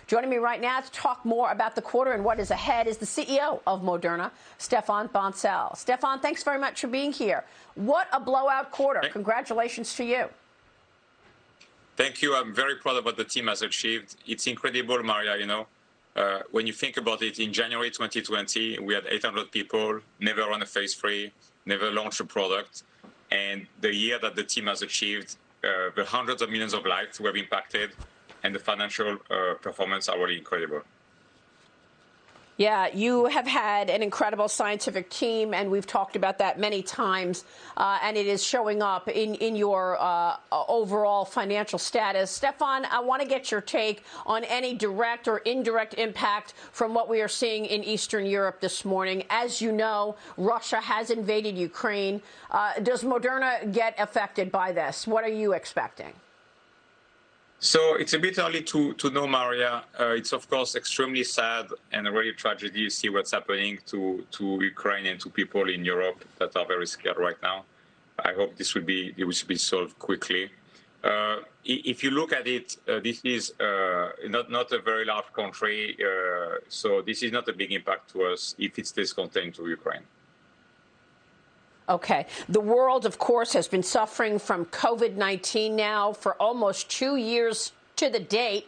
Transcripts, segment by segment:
Joining me right now to talk more about the quarter and what is ahead is the CEO of Moderna, Stéphane Bancel. Stéphane, thanks very much for being here. What a blowout quarter. Congratulations to you. Thank you. I'm very proud of what the team has achieved. It's incredible, Maria, when you think about it, in January 2020, we had 800 people, never run a phase 3, never launched a product. And the year that the team has achieved, the hundreds of millions of lives were impacted, and the financial performance are really incredible. Yeah, you have had an incredible scientific team, and we've talked about that many times, and it is showing up in your overall financial status. Stéphane, I want to get your take on any direct or indirect impact from what we are seeing in Eastern Europe this morning. As you know, Russia has invaded Ukraine. Does Moderna get affected by this? What are you expecting? So it's a bit early to know, Maria. It's, of course, extremely sad and a really tragedy to see what's happening to Ukraine and to people in Europe that are very scared right now. I hope it will be solved quickly. If you look at it, this is not a very large country, so this is not a big impact to us if it stays contained to Ukraine. Okay. The world, of course, has been suffering from COVID-19 now for almost 2 years to the date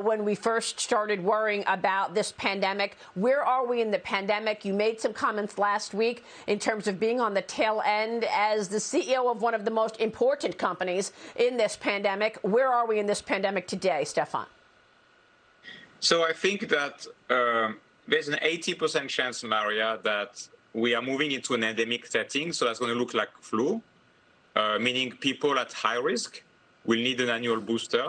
when we first started worrying about this pandemic. Where are we in the pandemic? You made some comments last week in terms of being on the tail end as the CEO of one of the most important companies in this pandemic. Where are we in this pandemic today, Stéphane? So I think that there's an 80% chance, Maria, that we are moving into an endemic setting, so that's going to look like flu, meaning people at high risk will need an annual booster,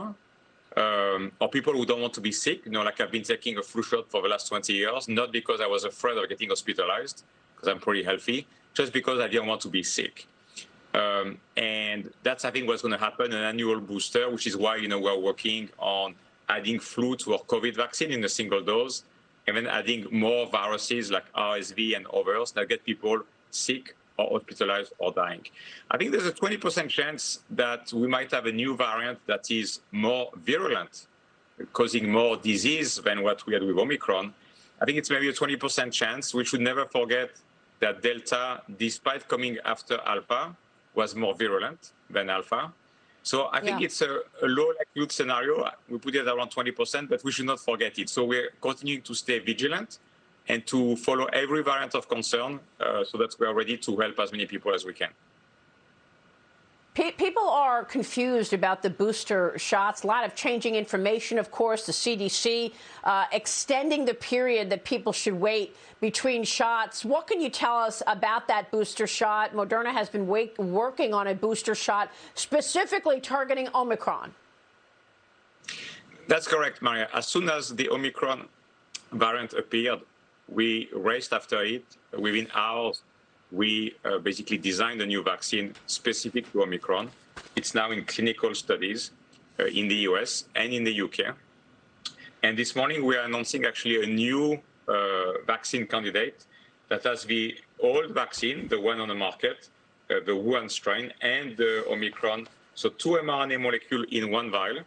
or people who don't want to be sick. Like I've been taking a flu shot for the last 20 years, not because I was afraid of getting hospitalized, because I'm pretty healthy, just because I didn't want to be sick. And that's, I think, what's going to happen, an annual booster, which is why, we're working on adding flu to our COVID vaccine in a single dose, and then adding more viruses like RSV and others that get people sick or hospitalized or dying. I think there's a 20% chance that we might have a new variant that is more virulent, causing more disease than what we had with Omicron. I think it's maybe a 20% chance. We should never forget that Delta, despite coming after Alpha, was more virulent than Alpha. So I think it's a low likelihood scenario. We put it around 20%, but we should not forget it. So we're continuing to stay vigilant and to follow every variant of concern so that we are ready to help as many people as we can. People are confused about the booster shots. A lot of changing information, of course, the CDC extending the period that people should wait between shots. What can you tell us about that booster shot? Moderna has been working on a booster shot specifically targeting Omicron. That's correct, Maria. As soon as the Omicron variant appeared, we raced after it. Within hours, we basically designed a new vaccine specific to Omicron. It's now in clinical studies in the US and in the UK. And this morning, we are announcing actually a new vaccine candidate that has the old vaccine, the one on the market, the Wuhan strain, and the Omicron. So 2 mRNA molecules in one vial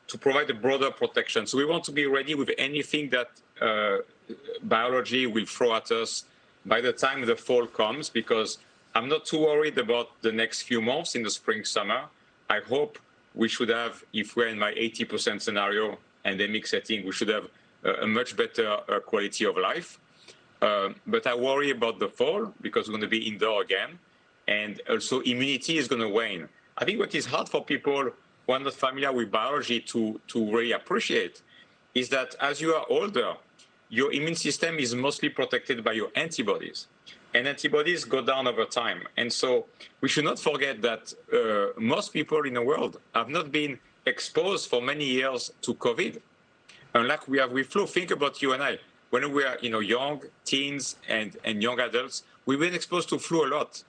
to provide a broader protection. So we want to be ready with anything that biology will throw at us by the time the fall comes, because I'm not too worried about the next few months in the spring, summer. I hope we should have, if we're in my 80% scenario endemic setting, we should have a much better quality of life. But I worry about the fall because we're going to be indoor again. And also immunity is going to wane. I think what is hard for people who are not familiar with biology to really appreciate is that as you are older, your immune system is mostly protected by your antibodies. And antibodies go down over time. And so we should not forget that most people in the world have not been exposed for many years to COVID. Unlike we have with flu, think about you and I. When we are young, teens and young adults, we've been exposed to flu a lot,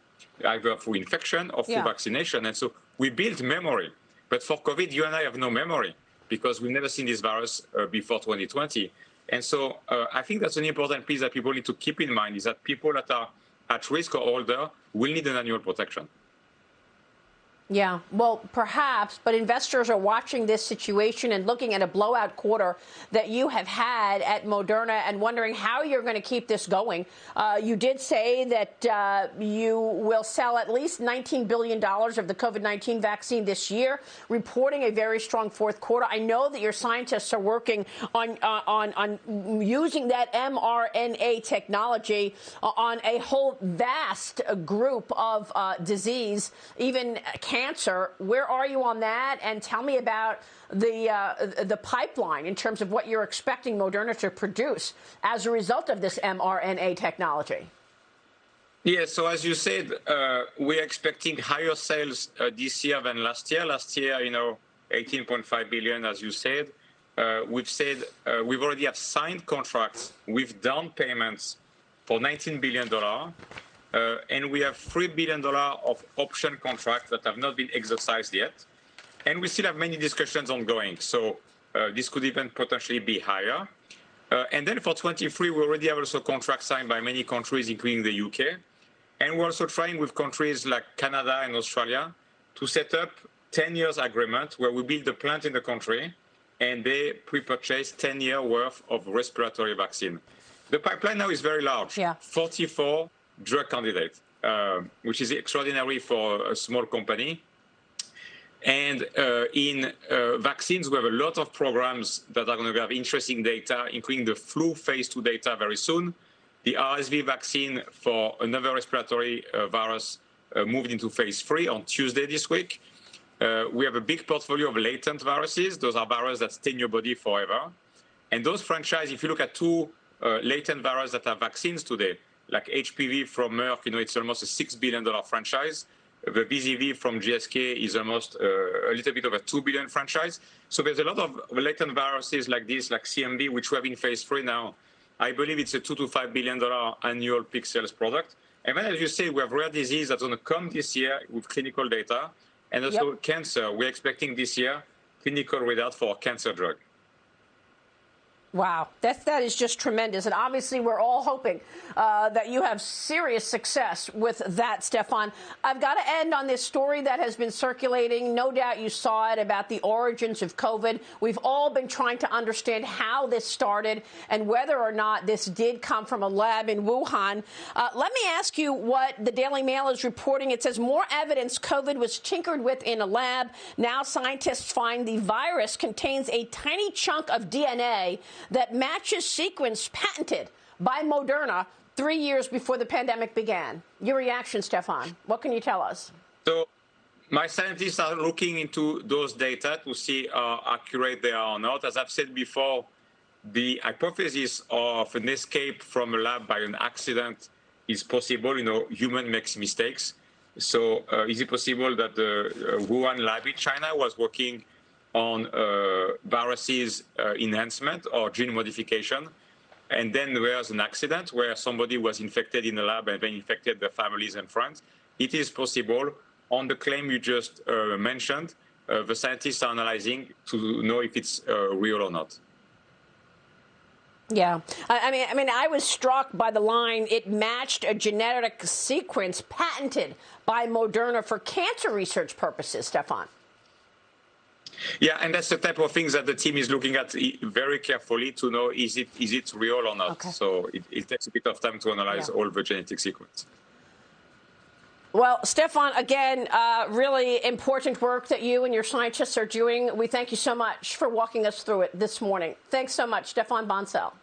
either through infection or through vaccination. And so we build memory. But for COVID, you and I have no memory because we've never seen this virus before 2020. And so I think that's an important piece that people need to keep in mind, is that people that are at risk or older will need an annual protection. Yeah, well, perhaps, but investors are watching this situation and looking at a blowout quarter that you have had at Moderna and wondering how you're going to keep this going. You did say that you will sell at least $19 billion of the COVID-19 vaccine this year, reporting a very strong fourth quarter. I know that your scientists are working on using that mRNA technology on a whole vast group of disease, even cancer. Where are you on that? And tell me about the pipeline in terms of what you're expecting Moderna to produce as a result of this mRNA technology. Yeah, so as you said, we're expecting higher sales this year than last year. Last year, 18.5 billion, as you said. We've said we've already have signed contracts with down payments for $19 billion. And we have $3 billion of option contracts that have not been exercised yet. And we still have many discussions ongoing. So this could even potentially be higher. And then for 23, we already have also contracts signed by many countries, including the UK. And we're also trying with countries like Canada and Australia to set up 10 years agreement where we build a plant in the country and they pre-purchase 10-year worth of respiratory vaccine. The pipeline now is very large, 44 drug candidates, which is extraordinary for a small company. And in vaccines, we have a lot of programs that are going to have interesting data, including the flu phase 2 data very soon. The RSV vaccine for another respiratory virus moved into phase 3 on Tuesday this week. We have a big portfolio of latent viruses. Those are viruses that stay in your body forever. And those franchises, if you look at two latent viruses that have vaccines today, like HPV from Merck, it's almost a $6 billion franchise. The VZV from GSK is almost a little bit of a $2 billion franchise. So there's a lot of latent viruses like this, like CMV, which we have in phase 3 now. I believe it's a $2 to $5 billion annual peak sales product. And then, as you say, we have rare disease that's going to come this year with clinical data. And also cancer. We're expecting this year clinical readout for a cancer drug. Wow, that is just tremendous. And obviously, we're all hoping that you have serious success with that, Stefan. I've got to end on this story that has been circulating. No doubt you saw it about the origins of COVID. We've all been trying to understand how this started and whether or not this did come from a lab in Wuhan. Let me ask you what the Daily Mail is reporting. It says more evidence COVID was tinkered with in a lab. Now scientists find the virus contains a tiny chunk of DNA that matches sequence patented by Moderna 3 years before the pandemic began. Your reaction, Stefan, what can you tell us? So my scientists are looking into those data to see how accurate they are or not. As I've said before, the hypothesis of an escape from a lab by an accident is possible. Human makes mistakes. So is it possible that the Wuhan lab in China was working on viruses enhancement or gene modification, and then there was an accident where somebody was infected in the lab and then infected their families and friends? It is possible. On the claim you just mentioned, the scientists are analyzing to know if it's real or not. Yeah, I mean, I was struck by the line, it matched a genetic sequence patented by Moderna for cancer research purposes, Stefan. Yeah, and that's the type of things that the team is looking at very carefully to know is it real or not. Okay. So it takes a bit of time to analyze all the genetic sequence. Well, Stefan, again, really important work that you and your scientists are doing. We thank you so much for walking us through it this morning. Thanks so much, Stefan Bancel.